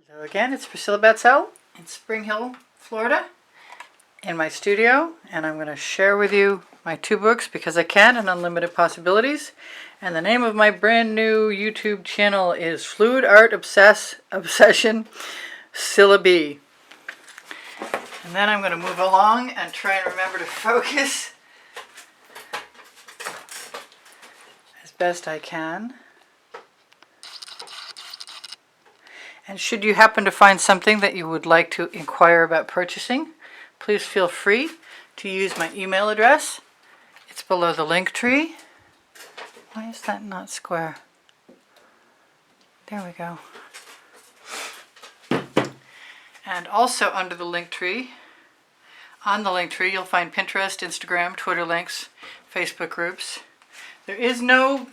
Hello again, it's Priscilla Batzell in Spring Hill, Florida, in my studio, and I'm going to share with you my two books, Because I Can and Unlimited Possibilities. And the name of my brand new YouTube channel is Fluid Art Obsession Scylla B. And then I'm going to move along and try and remember to focus as best I can. And should you happen to find something that you would like to inquire about purchasing, please feel free to use my email address. It's below the link tree. Why is that not square? There we go. And also under the link tree, on the link tree, you'll find Pinterest, Instagram, Twitter links, Facebook groups. There is no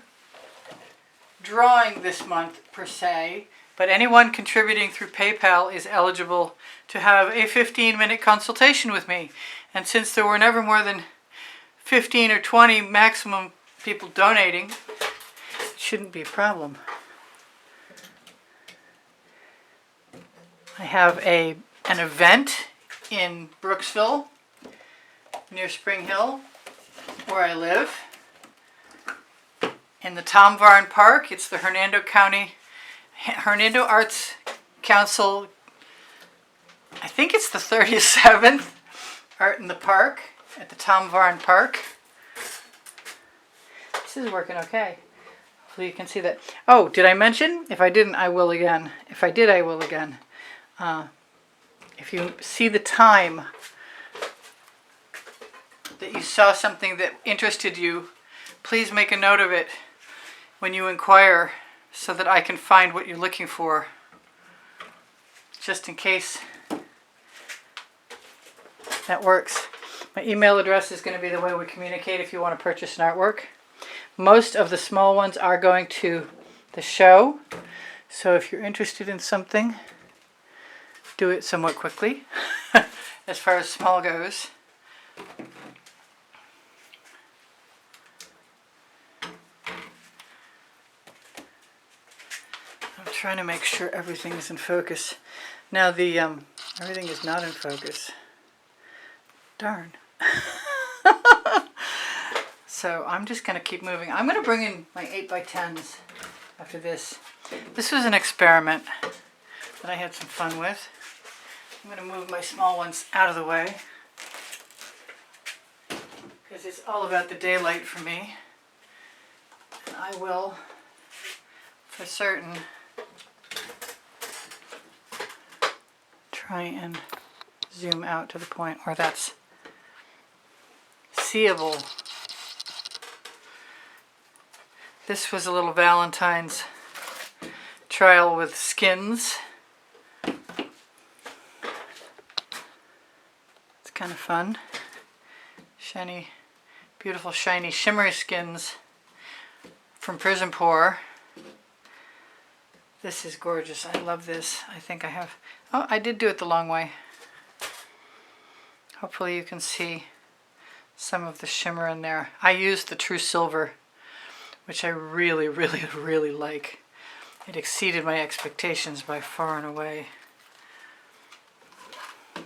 drawing this month per se, but anyone contributing through PayPal is eligible to have a 15-minute consultation with me. And since there were never more than 15 or 20 maximum people donating, it shouldn't be a problem. I have an event in Brooksville, near Spring Hill, where I live, in the Tom Varn Park. It's the Hernando Arts Council, I think it's the 37th Art in the Park at the Tom Varn Park. This is working okay. Hopefully you can see that. Oh, did I mention? If I didn't, I will again. If I did, I will again. If you see the time that you saw something that interested you, please make a note of it when you inquire so that I can find what you're looking for, just in case that works. My email address is going to be the way we communicate if you want to purchase an artwork. Most of the small ones are going to the show, so if you're interested in something, do it somewhat quickly as far as small goes. I'm trying to make sure everything is in focus. Now everything is not in focus. Darn. So I'm just going to keep moving. I'm going to bring in my 8x10s after this. This was an experiment that I had some fun with. I'm going to move my small ones out of the way because it's all about the daylight for me. And I will, for certain, try and zoom out to the point where that's seeable. This was a little Valentine's trial with skins. It's kind of fun. Shiny, beautiful, shiny, shimmery skins from Prizm. This is gorgeous. I love this. I think I have... Oh, I did do it the long way. Hopefully you can see some of the shimmer in there. I used the True Silver, which I really, really, really like. It exceeded my expectations by far and away. Let's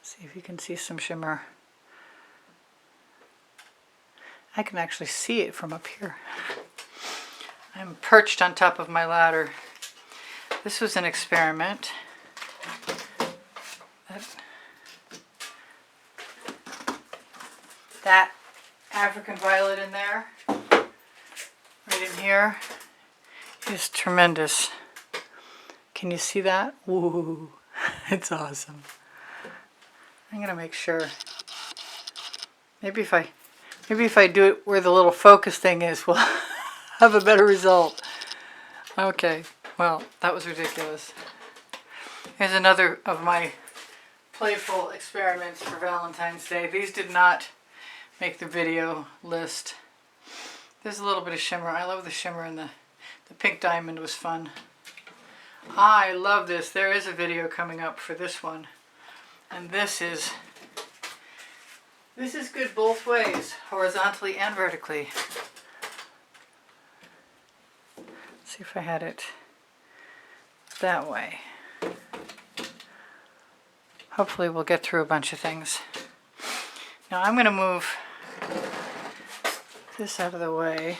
see if you can see some shimmer. I can actually see it from up here. I'm perched on top of my ladder. This was an experiment. That African violet in there, right in here, is tremendous. Can you see that? Ooh, it's awesome. I'm going to make sure. Maybe if I do it where the little focus thing is, we'll have a better result. Okay, well, that was ridiculous. Here's another of my playful experiments for Valentine's Day. These did not make the video list. There's a little bit of shimmer. I love the shimmer, and the pink diamond was fun. I love this. There is a video coming up for this one. And this is good both ways, horizontally and vertically. see if I had it that way. Hopefully we'll get through a bunch of things. Now I'm going to move this out of the way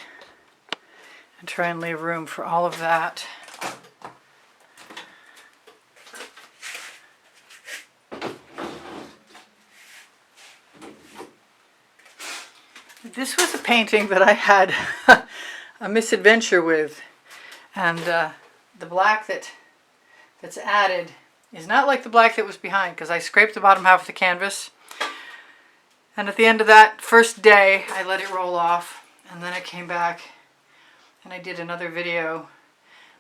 and try and leave room for all of that. This was a painting that I had a misadventure with, and the black that's added is not like the black that was behind, because I scraped the bottom half of the canvas, and at the end of that first day I let it roll off, and then I came back and I did another video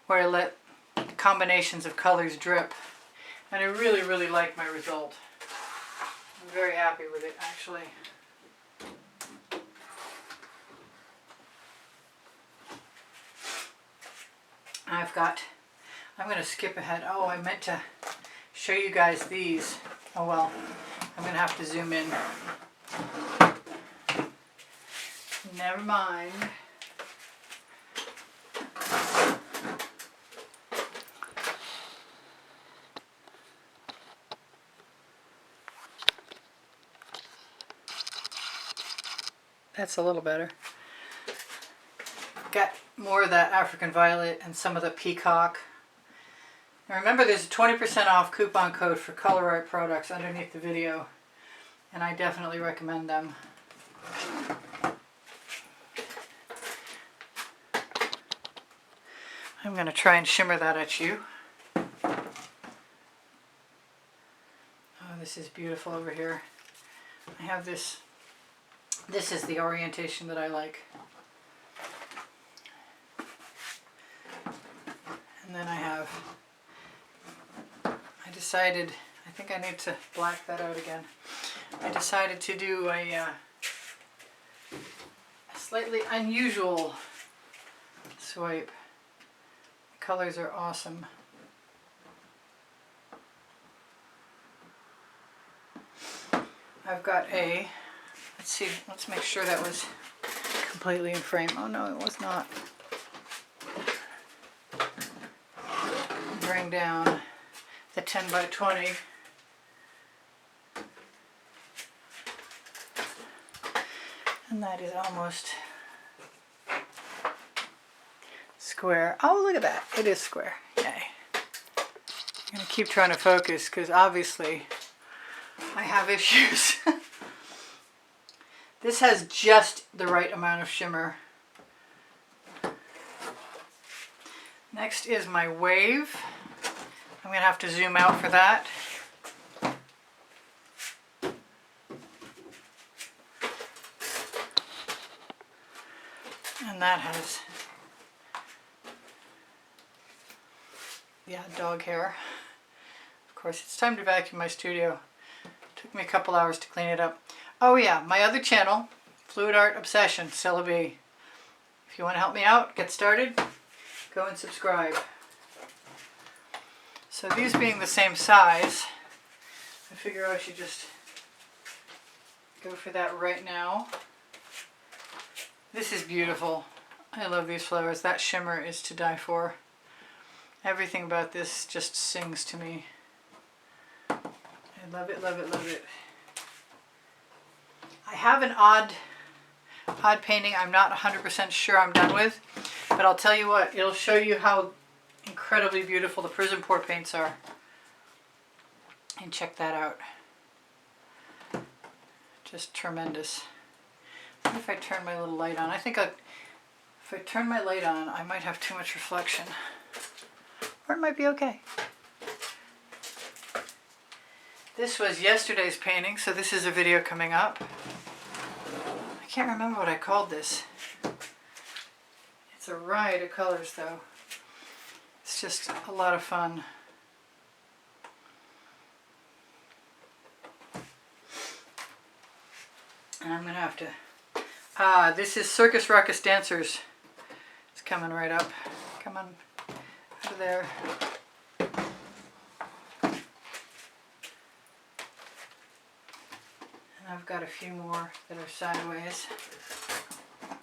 where I let combinations of colors drip, and I really like my result. I'm very happy with it, actually. I'm going to skip ahead. Oh, I meant to show you guys these. Oh well, I'm going to have to zoom in. Never mind. That's a little better. Got more of that African violet and some of the peacock. Now remember, there's a 20% off coupon code for Color Art products underneath the video, and I definitely recommend them. I'm going to try and shimmer that at you. Oh, this is beautiful over here. I have this. This is the orientation that I like. And then I decided, I think I need to black that out again. I decided to do a slightly unusual swipe. The colors are awesome. I've got a, let's see, let's make sure that was completely in frame. Oh no, it was not. Bring down the 10 by 20. And that is almost square. Oh, look at that. It is square. Yay. I'm going to keep trying to focus because obviously I have issues. This has just the right amount of shimmer. Next is my wave. I'm going to have to zoom out for that. And that has, yeah, dog hair. Of course, it's time to vacuum my studio. Took me a couple hours to clean it up. Oh yeah, my other channel, Fluid Art Obsession, Priscilla B. If you want to help me out, get started, go and subscribe. So these being the same size, I figure I should just go for that right now. This is beautiful. I love these flowers. That shimmer is to die for. Everything about this just sings to me. I love it, love it, love it. I have an odd painting I'm not 100% sure I'm done with, but I'll tell you what, it'll show you how incredibly beautiful the Prizm pour paints are. And check that out. Just tremendous. What if I turn my little light on? I think if I turn my light on, I might have too much reflection. Or it might be okay. This was yesterday's painting, so this is a video coming up. I can't remember what I called this. It's a riot of colors though. It's just a lot of fun. And I'm going to have to... this is Circus Ruckus Dancers. It's coming right up. Come on, out of there. And I've got a few more that are sideways.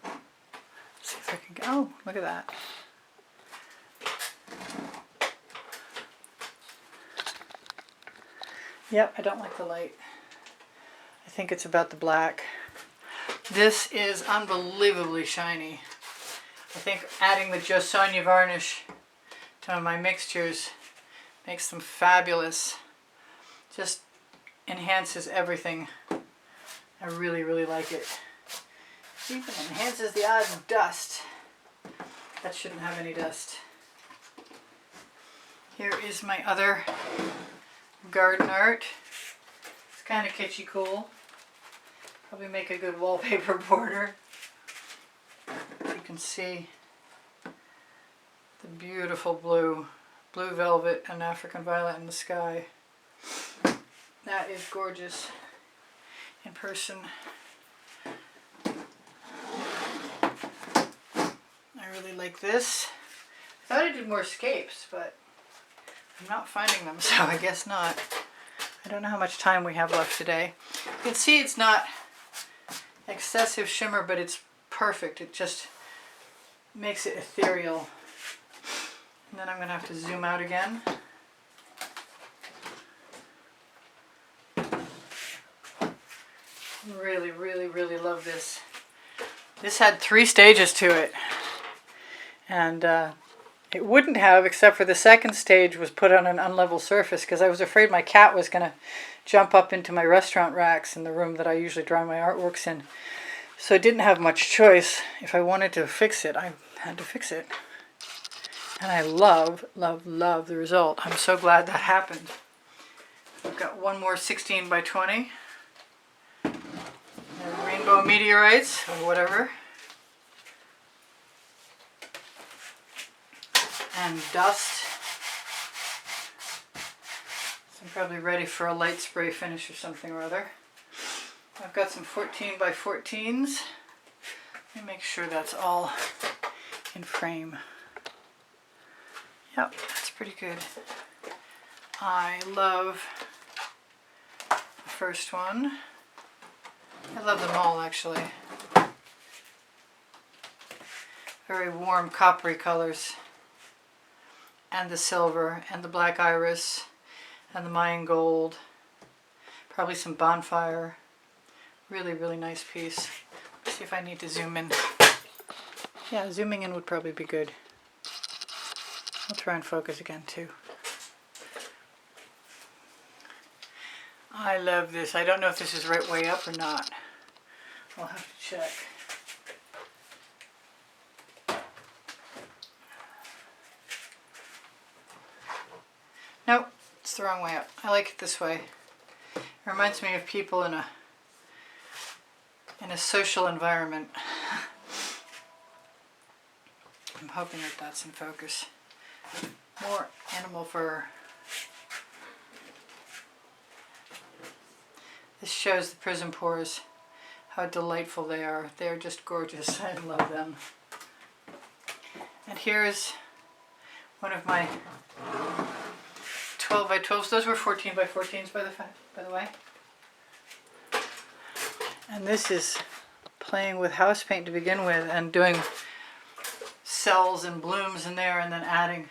Let's see if I can go. Oh, look at that. Yep, I don't like the light. I think it's about the black. This is unbelievably shiny. I think adding the Jo Sonja varnish to my mixtures makes them fabulous. Just enhances everything. I really, really like it. Even enhances the odd dust. That shouldn't have any dust. Here is my other garden art. It's kind of kitschy cool. Probably make a good wallpaper border. You can see the beautiful blue velvet and African violet in the sky. That is gorgeous in person. I really like this. I thought I did more scapes, but I'm not finding them, so I guess not. I don't know how much time we have left today. You can see it's not excessive shimmer, but it's perfect. It just makes it ethereal. And then I'm going to have to zoom out again. Really, really, really love this. This had 3 stages to it. And it wouldn't have, except for the second stage was put on an unlevel surface because I was afraid my cat was going to jump up into my restaurant racks in the room that I usually dry my artworks in. So I didn't have much choice. If I wanted to fix it, I had to fix it. And I love, love, love the result. I'm so glad that happened. I've got one more 16 by 20. Rainbow meteorites, or whatever. And dust. So I'm probably ready for a light spray finish or something or other. I've got some 14 by 14s. Let me make sure that's all in frame. Yep, that's pretty good. I love the first one. I love them all, actually. Very warm coppery colors. And the silver, and the black iris, and the Mayan gold. Probably some bonfire. Really, really nice piece. Let's see if I need to zoom in. Yeah, zooming in would probably be good. I'll try and focus again too. I love this. I don't know if this is right way up or not. I'll have to check. Nope, it's the wrong way up. I like it this way. It reminds me of people in a social environment. I'm hoping that that's in focus. More animal fur. This shows the Prizm pores, how delightful they are. They're just gorgeous. I love them. And here's one of my 12 by 12s. Those were 14 by 14s by the way. And this is playing with house paint to begin with and doing cells and blooms in there and then adding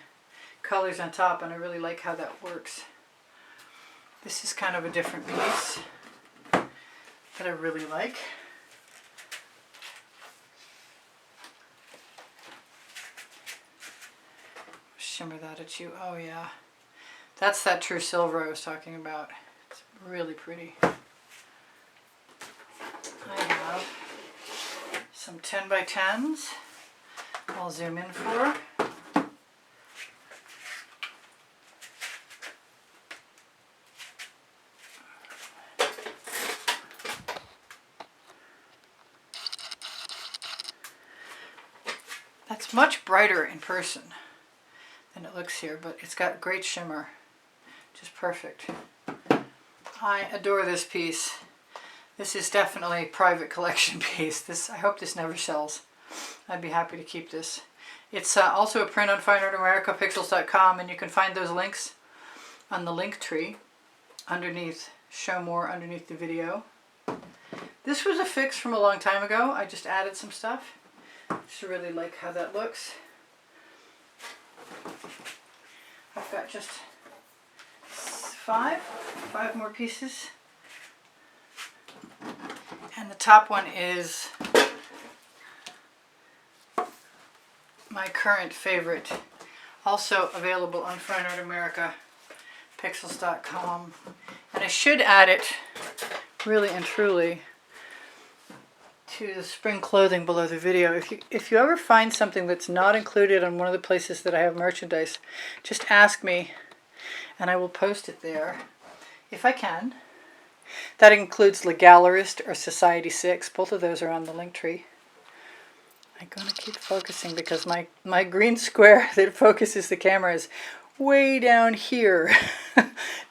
colors on top, and I really like how that works. This is kind of a different piece that I really like. Shimmer that at you. Oh yeah. That's that true silver I was talking about. It's really pretty. I have some 10 by 10s. I'll zoom in for. That's much brighter in person than it looks here, but it's got great shimmer. Just perfect. I adore this piece. This is definitely a private collection piece. I hope this never sells. I'd be happy to keep this. It's also a print on fineartamerica.pixels.com, and you can find those links on the link tree underneath, show more underneath the video. This was a fix from a long time ago. I just added some stuff. Just really like how that looks. I've got just five 5 more pieces. And the top one is my current favorite. Also available on Fine Art America, pixels.com. And I should add it, really and truly, to the spring clothing below the video. If you ever find something that's not included on one of the places that I have merchandise, just ask me and I will post it there if I can. That includes Le Gallerist or Society 6. Both of those are on the link tree. I'm going to keep focusing because my green square that focuses the camera is way down here.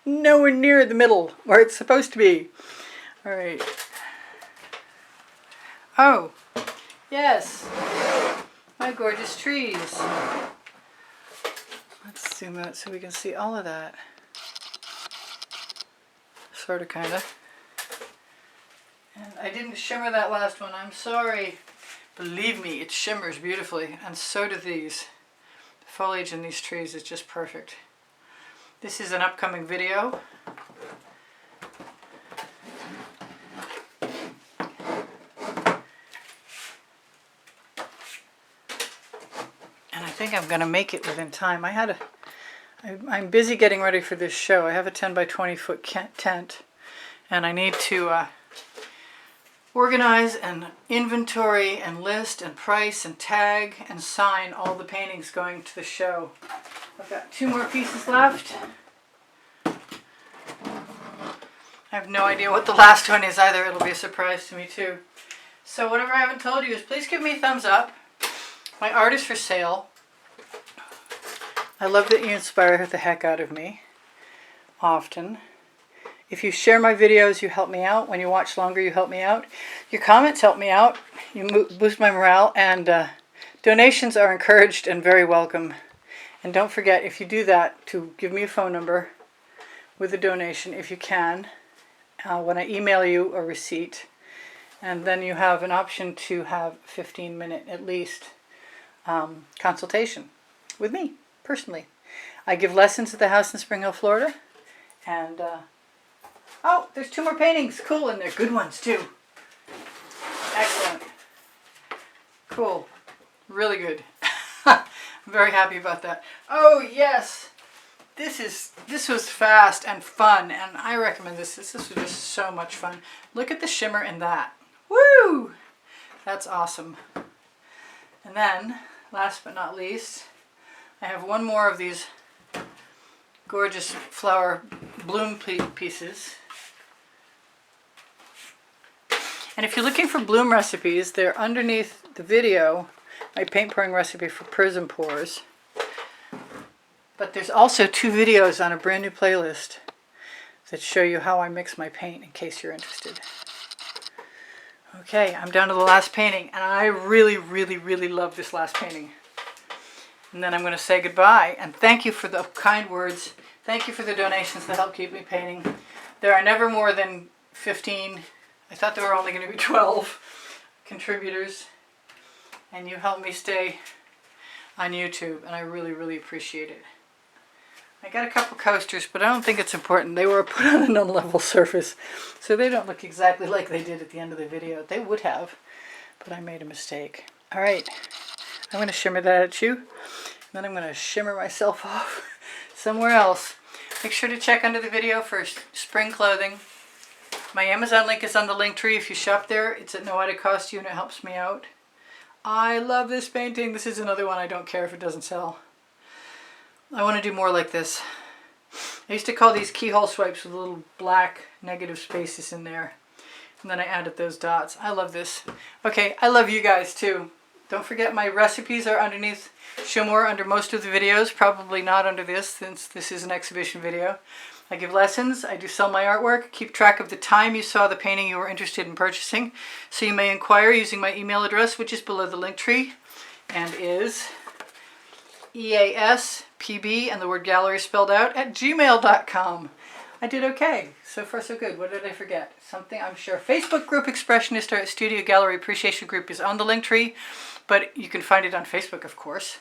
Nowhere near the middle where it's supposed to be. All right. Oh, yes. My gorgeous trees. Let's zoom out so we can see all of that. Sort of, kind of. And I didn't shimmer that last one. I'm sorry. Believe me, it shimmers beautifully. And so do these. The foliage in these trees is just perfect. This is an upcoming video. And I think I'm going to make it within time. I'm busy getting ready for this show. I have a 10 by 20 foot tent, and I need to organize and inventory and list and price and tag and sign all the paintings going to the show. I've got 2 more pieces left. I have no idea what the last one is either. It'll be a surprise to me too. So whatever I haven't told you is please give me a thumbs up. My art is for sale. I love that you inspire the heck out of me often. If you share my videos, you help me out. When you watch longer, you help me out. Your comments help me out. You boost my morale. And donations are encouraged and very welcome. And don't forget, if you do that, to give me a phone number with a donation if you can when I email you a receipt. And then you have an option to have 15-minute at least consultation with me personally. I give lessons at the house in Spring Hill, Florida. And oh, there's 2 more paintings. Cool, and they're good ones too. Excellent. Cool. Really good. I'm very happy about that. Oh yes, this was fast and fun, and I recommend this. This was just so much fun. Look at the shimmer in that. Woo! That's awesome. And then, last but not least, I have 1 more of these gorgeous flower bloom pieces. And if you're looking for bloom recipes, they're underneath the video, my paint pouring recipe for Prizm pours. But there's also 2 videos on a brand new playlist that show you how I mix my paint in case you're interested. Okay, I'm down to the last painting, and I really, really, really love this last painting. And then I'm going to say goodbye, and thank you for the kind words. Thank you for the donations that help keep me painting. There are never more than 15. I thought there were only going to be 12 contributors. And you help me stay on YouTube, and I really, really appreciate it. I got a couple coasters, but I don't think it's important. They were put on an unlevel surface, so they don't look exactly like they did at the end of the video. They would have, but I made a mistake. All right, I'm going to shimmer that at you, and then I'm going to shimmer myself off somewhere else. Make sure to check under the video for spring clothing. My Amazon link is on the link tree. If you shop there, it's at no added cost to you, and it helps me out. I love this painting. This is another one I don't care if it doesn't sell. I want to do more like this. I used to call these keyhole swipes with little black negative spaces in there. And then I added those dots. I love this. Okay, I love you guys too. Don't forget my recipes are underneath. Show more under most of the videos. Probably not under this since this is an exhibition video. I give lessons. I do sell my artwork. Keep track of the time you saw the painting you were interested in purchasing. So you may inquire using my email address, which is below the link tree and is easpb and the word gallery spelled out @gmail.com. I did okay. So far so good. What did I forget? Something I'm sure. Facebook group Expressionist Art Studio Gallery Appreciation Group is on the link tree, but you can find it on Facebook, of course.